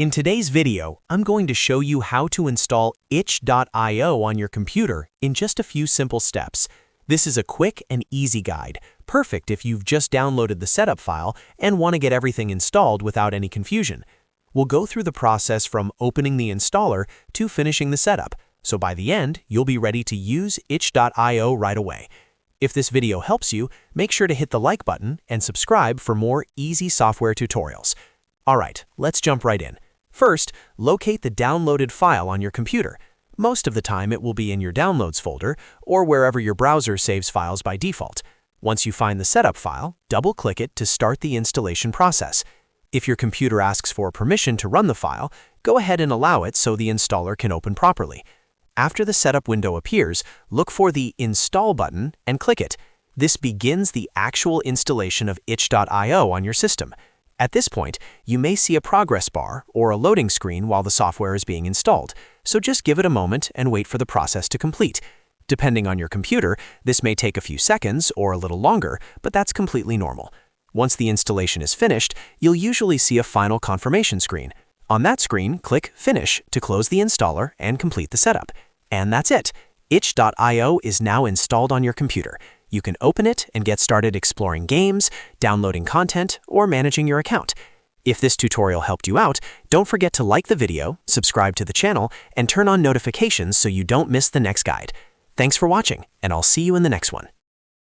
In today's video, I'm going to show you how to install itch.io on your computer in just a few simple steps. This is a quick and easy guide, perfect if you've just downloaded the setup file and want to get everything installed without any confusion. We'll go through the process from opening the installer to finishing the setup, so by the end, you'll be ready to use itch.io right away. If this video helps you, make sure to hit the like button and subscribe for more easy software tutorials. Alright, let's jump right in. First, locate the downloaded file on your computer. Most of the time it will be in your Downloads folder or wherever your browser saves files by default. Once you find the setup file, double-click it to start the installation process. If your computer asks for permission to run the file, go ahead and allow it so the installer can open properly. After the setup window appears, look for the Install button and click it. This begins the actual installation of itch.io on your system. At this point, you may see a progress bar or a loading screen while the software is being installed, so just give it a moment and wait for the process to complete. Depending on your computer, this may take a few seconds or a little longer, but that's completely normal. Once the installation is finished, you'll usually see a final confirmation screen. On that screen, click Finish to close the installer and complete the setup. And that's it! Itch.io is now installed on your computer. You can open it and get started exploring games, downloading content, or managing your account. If this tutorial helped you out, don't forget to like the video, subscribe to the channel, and turn on notifications so you don't miss the next guide. Thanks for watching, and I'll see you in the next one.